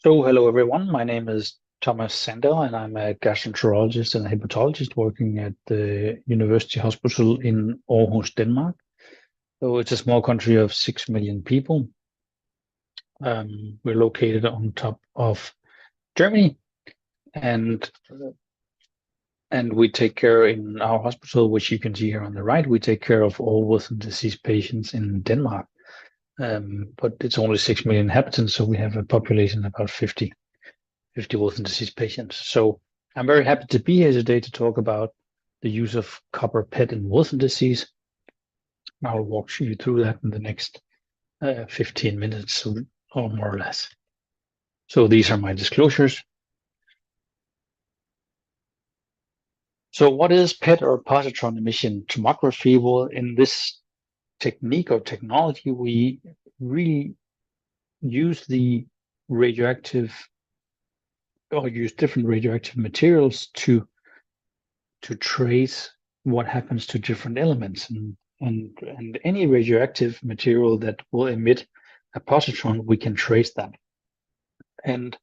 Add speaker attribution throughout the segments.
Speaker 1: Hello everyone. My name is Thomas Sandel, and I'm a gastroenterologist and a hepatologist working at the University Hospital in Aarhus, Denmark. So, it's a small country of 6 million people. We're located on top of Germany, and we take care in our hospital, which you can see here on the right. We take care of all Wilson disease patients in Denmark. But it's only 6 million inhabitants, so we have a population of about 50 Wilson disease patients. So I'm very happy to be here today to talk about the use of copper PET in Wilson disease. I'll walk you through that in the next 15 minutes or more or less. So these are my disclosures. So what is PET or positron emission tomography? Well, in this technique or technology, we really use the radioactive or use different radioactive materials to trace what happens to different elements, and any radioactive material that will emit a positron, we can trace that. And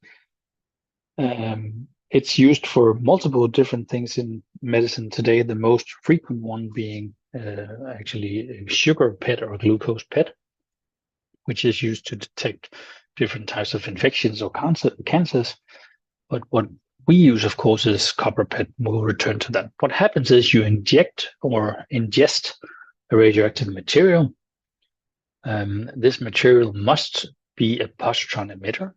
Speaker 1: it's used for multiple different things in medicine today, the most frequent one being actually sugar PET or glucose PET, which is used to detect different types of infections or cancers. But what we use, of course, is copper PET. We'll return to that. What happens is you inject or ingest a radioactive material. This material must be a positron emitter,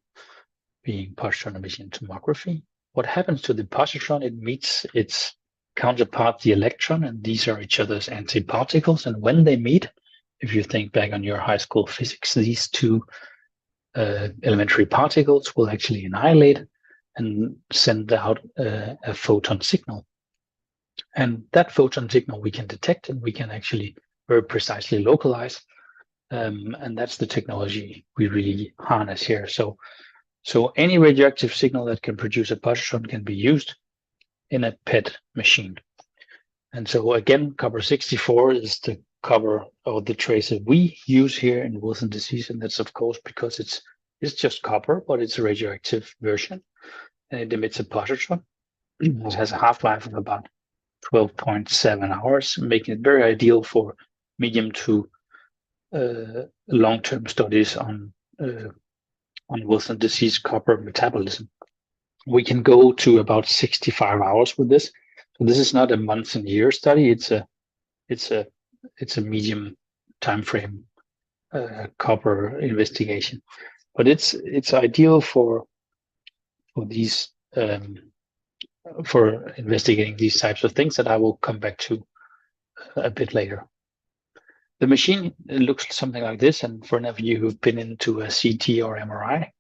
Speaker 1: being positron emission tomography. What happens to the positron? It meets its counterpart, the electron, and these are each other's antiparticles. And when they meet, if you think back on your high school physics, these two elementary particles will actually annihilate and send out a photon signal. And that photon signal we can detect, and we can actually very precisely localize. And that's the technology we really harness here. So any radioactive signal that can produce a positron can be used in a PET machine. And so again, copper 64 is the copper or the tracer we use here in Wilson disease. And that's of course because it's just copper, but it's a radioactive version. And it emits a positron. It has a half-life of about 12.7 hours, making it very ideal for medium to long-term studies on Wilson disease copper metabolism. We can go to about 65 hours with this. So this is not a months and years study. It's a medium time frame copper investigation, but it's ideal for these for investigating these types of things that I will come back to a bit later. The machine looks something like this, and for any of you who've been into a CT or MRI,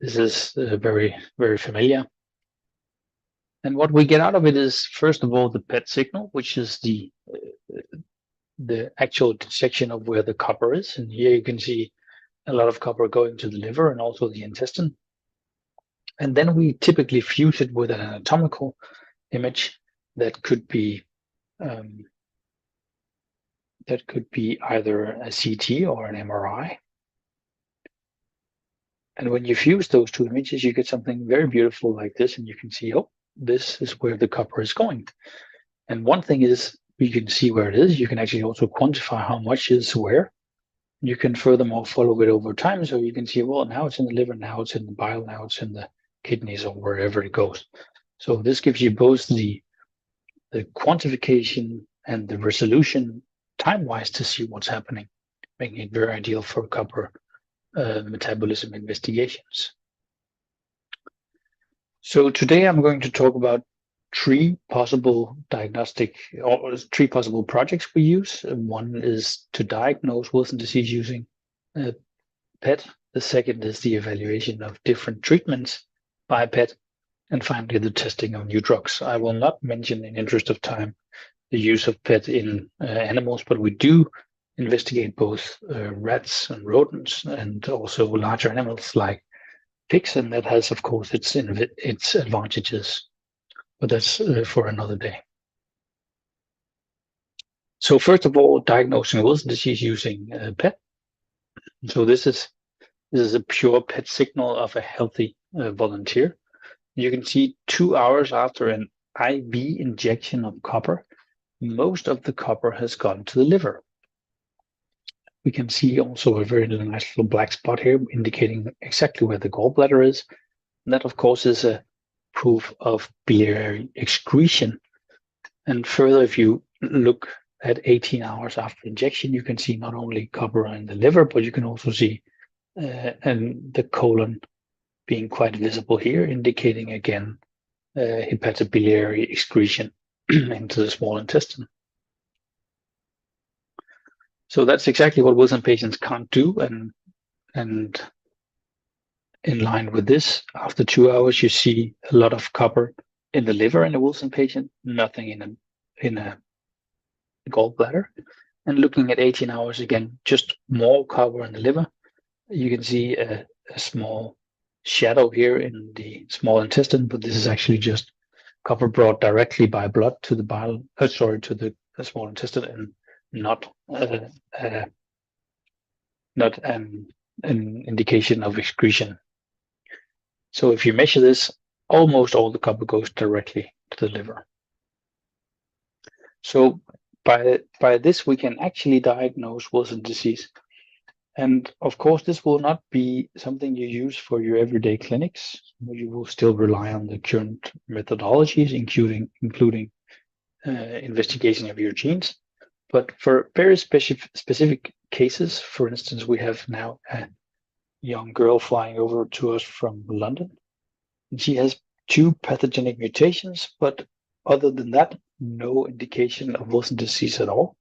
Speaker 1: this is very, very familiar. And what we get out of it is, first of all, the PET signal, which is the actual section of where the copper is. And here you can see a lot of copper going to the liver and also the intestine. And then we typically fuse it with an anatomical image that could be either a CT or an MRI. And when you fuse those two images, you get something very beautiful like this, and you can see, oh, this is where the copper is going. And one thing is, you can see where it is. You can actually also quantify how much is where. You can furthermore follow it over time, so you can see, well, now it's in the liver, now it's in the bile, now it's in the kidneys, or wherever it goes. So this gives you both the quantification and the resolution time-wise to see what's happening, making it very ideal for copper metabolism investigations. So today I'm going to talk about three possible projects we use. One is to diagnose Wilson disease using PET. The second is the evaluation of different treatments by PET. And finally, the testing of new drugs. I will not mention, in interest of time, the use of PET in animals, but we do investigate both rats and rodents and also larger animals like pigs, and that has, of course, its advantages. But that's for another day. So first of all, diagnosing Wilson disease using PET. So this is a pure PET signal of a healthy volunteer. You can see 2 hours after an IV injection of copper, most of the copper has gone to the liver. We can see also a very nice little black spot here indicating exactly where the gallbladder is. And that, of course, is a proof of biliary excretion. And further, if you look at 18 hours after injection, you can see not only copper in the liver, but you can also see and the colon being quite visible here, indicating again hepatobiliary excretion into the small intestine. So that's exactly what Wilson patients can't do, and in line with this, after 2 hours, you see a lot of copper in the liver in a Wilson patient, nothing in a gallbladder. And looking at 18 hours again, just more copper in the liver. You can see a small shadow here in the small intestine, but this is actually just copper brought directly by blood to the to the small intestine, and not an indication of excretion. So if you measure this, almost all the copper goes directly to the liver. So by this, we can actually diagnose Wilson disease. And of course, this will not be something you use for your everyday clinics. You will still rely on the current methodologies, including investigation of your genes. But for very specific cases, for instance, we have now a young girl flying over to us from London. She has 2 pathogenic mutations, but other than that, no indication of Wilson disease at all.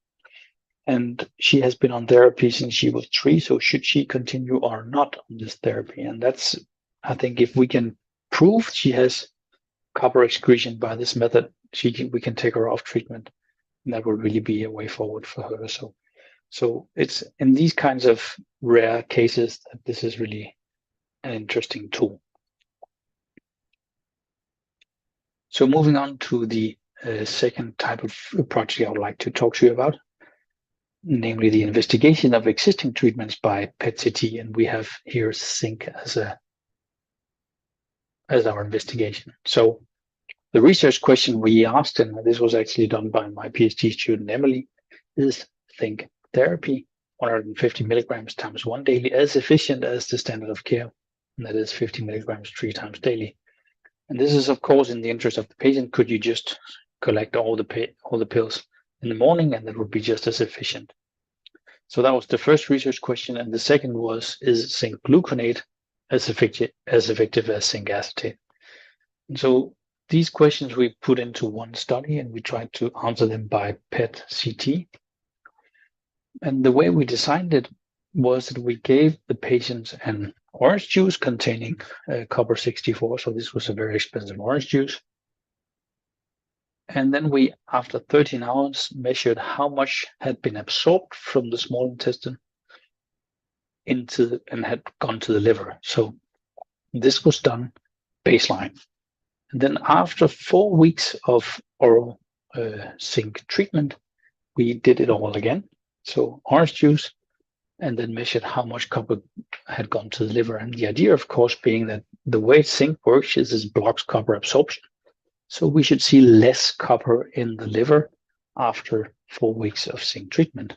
Speaker 1: And she has been on therapy since she was 3. So should she continue or not on this therapy? And that's, I think, if we can prove she has copper excretion by this method, we can take her off treatment. And that would really be a way forward for her. So it's in these kinds of rare cases that this is really an interesting tool. So moving on to the second type of project I would like to talk to you about, namely the investigation of existing treatments by PET-CT, and we have here zinc as our investigation. So the research question we asked, and this was actually done by my PhD student Emily, is zinc therapy 150 milligrams times 1 daily as efficient as the standard of care, and that is 50 milligrams 3 times daily. And this is, of course, in the interest of the patient. Could you just collect all the pills in the morning, and that would be just as efficient? So that was the first research question, and the second was: is zinc gluconate as effective as zinc acetate? And so these questions we put into one study, and we tried to answer them by PET-CT. And the way we designed it was that we gave the patients an orange juice containing copper 64. So this was a very expensive orange juice. And then we, after 13 hours, measured how much had been absorbed from the small intestine and had gone to the liver. So this was done baseline. And then after 4 weeks of oral zinc treatment, we did it all again. So orange juice, and then measured how much copper had gone to the liver. And the idea, of course, being that the way zinc works is it blocks copper absorption. So we should see less copper in the liver after 4 weeks of zinc treatment.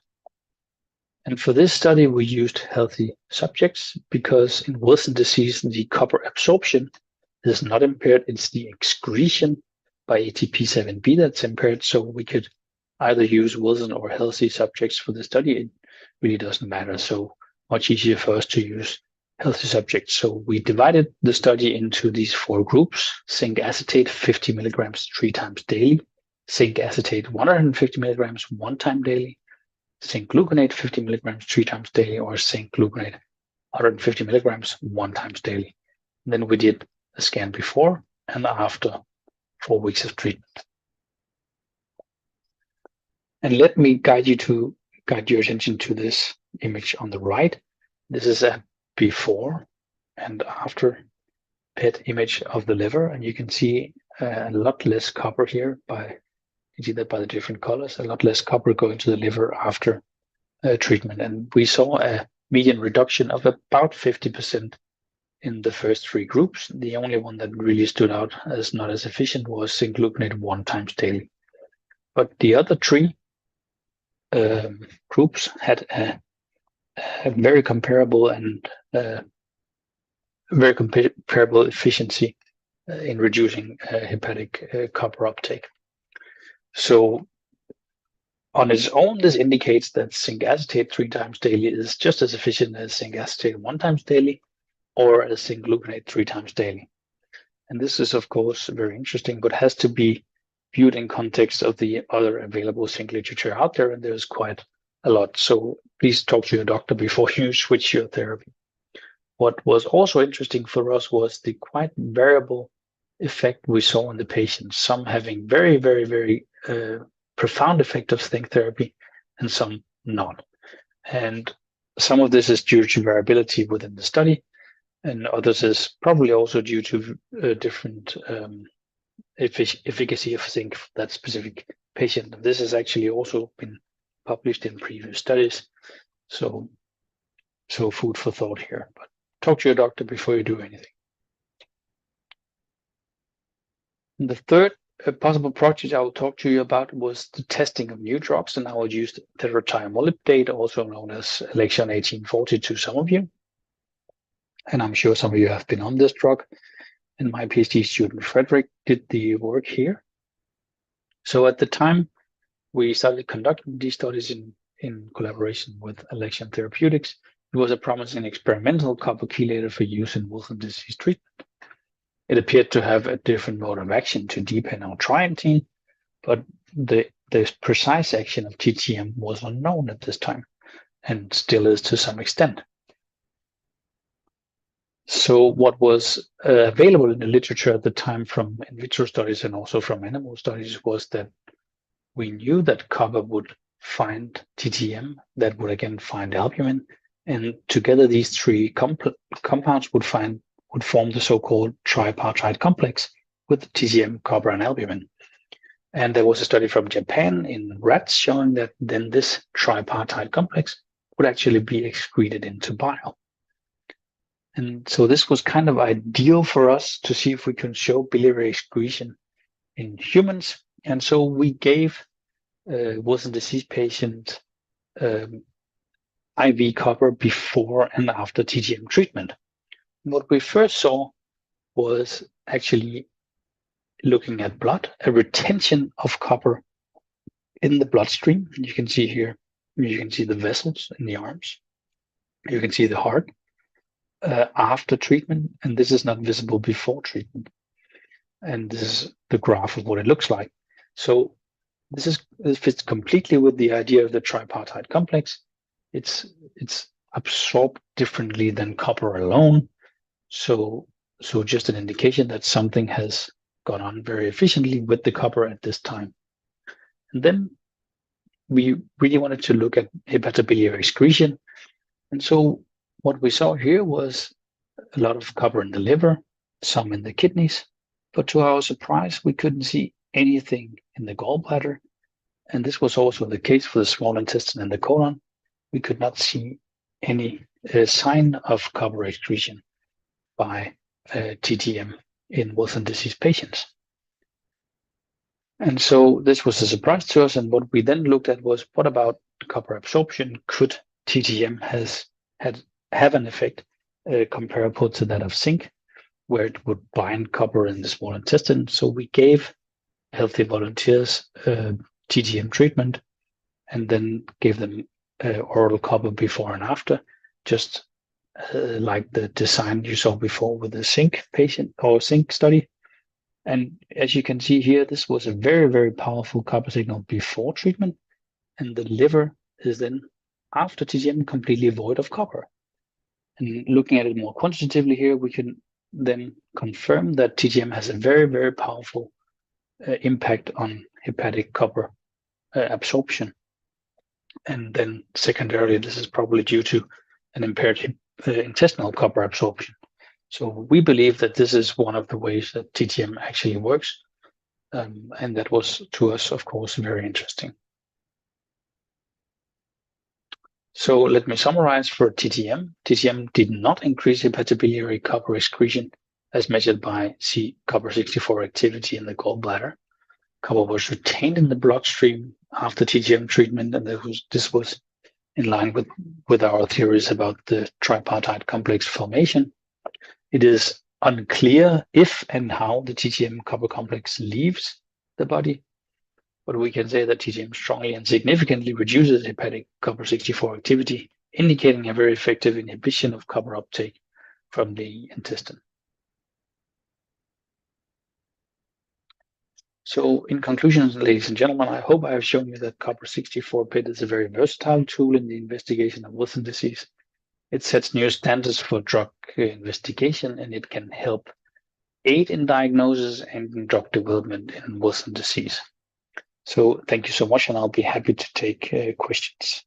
Speaker 1: And for this study, we used healthy subjects because in Wilson disease, the copper absorption is not impaired. It's the excretion by ATP7B that's impaired. So we could either use Wilson or healthy subjects for the study. It really doesn't matter. So much easier for us to use healthy subjects. So we divided the study into these 4 groups: zinc acetate 50 milligrams 3 times daily, zinc acetate 150 milligrams 1 time daily, zinc gluconate 50 milligrams 3 times daily, or zinc gluconate 150 milligrams 1 times daily. And then we did a scan before and after 4 weeks of treatment. And let me guide your attention to this image on the right. This is a before and after PET image of the liver, and you can see a lot less copper here. You see that by the different colors, a lot less copper going to the liver after treatment. And we saw a median reduction of about 50% in the first 3 groups. The only one that really stood out as not as efficient was singluconate 1 times daily. But the other 3 groups had a very comparable and very comparable efficiency in reducing hepatic copper uptake. So on its own, this indicates that zinc acetate 3 times daily is just as efficient as zinc acetate 1 times daily, or as singluconate 3 times daily. And this is, of course, very interesting, but has to be viewed in context of the other available zinc literature out there, and there's quite a lot. So please talk to your doctor before you switch your therapy. What was also interesting for us was the quite variable effect we saw in the patients, some having very, very, very profound effect of zinc therapy and some not. And some of this is due to variability within the study, and others is probably also due to different efficacy of zinc for that specific patient. And this has actually also been published in previous studies. So food for thought here, but talk to your doctor before you do anything. And the third possible project I will talk to you about was the testing of new drugs, and I will use tetrothiomolybdate, also known as Alexion 1840, to some of you. And I'm sure some of you have been on this drug. And my PhD student, Frederick, did the work here. So at the time, we started conducting these studies in collaboration with Alexion Therapeutics. It was a promising experimental copper chelator for use in Wilson disease treatment. It appeared to have a different mode of action to depend on trientine, but the precise action of TTM was unknown at this time, and still is to some extent. So what was available in the literature at the time from in vitro studies and also from animal studies was that we knew that copper would find TTM, that would again find albumin, and together these 3 compounds would form the so-called tripartite complex with TTM, copper, and albumin. And there was a study from Japan in rats showing that then this tripartite complex would actually be excreted into bile. And so this was kind of ideal for us to see if we can show biliary excretion in humans. And so we gave Wilson disease patients IV copper before and after TTM treatment. What we first saw was actually looking at blood, a retention of copper in the bloodstream. You can see here, you can see the vessels in the arms. You can see the heart after treatment, and this is not visible before treatment. And this is the graph of what it looks like. So this fits completely with the idea of the tripartite complex. It's absorbed differently than copper alone. So just an indication that something has gone on very efficiently with the copper at this time. And then we really wanted to look at hepatobiliary excretion. And so what we saw here was a lot of copper in the liver, some in the kidneys, but to our surprise, we couldn't see anything in the gallbladder. And this was also the case for the small intestine and the colon. We could not see any sign of copper excretion by TTM in Wilson disease patients. And so this was a surprise to us. And what we then looked at was, what about copper absorption? Could TTM have an effect comparable to that of zinc, where it would bind copper in the small intestine? So we gave healthy volunteers TTM treatment and then gave them oral copper before and after, just like the design you saw before with the zinc patient or zinc study. And as you can see here, this was a very, very powerful copper signal before treatment, and the liver is then after TTM completely void of copper. And looking at it more quantitatively here, we can then confirm that TTM has a very, very powerful impact on hepatic copper absorption. And then secondarily, this is probably due to an impaired intestinal copper absorption. So we believe that this is one of the ways that TTM actually works. And that was, to us, of course, very interesting. So let me summarize for TTM. TTM did not increase hepatobiliary copper excretion as measured by copper-64 activity in the gallbladder. Copper was retained in the bloodstream after TTM treatment, and this was in line with our theories about the tripartite complex formation. It is unclear if and how the TTM copper complex leaves the body, but we can say that TTM strongly and significantly reduces hepatic copper-64 activity, indicating a very effective inhibition of copper uptake from the intestine. So in conclusion, ladies and gentlemen, I hope I have shown you that copper-64 PET is a very versatile tool in the investigation of Wilson disease. It sets new standards for drug investigation, and it can help aid in diagnosis and in drug development in Wilson disease. So thank you so much, and I'll be happy to take questions.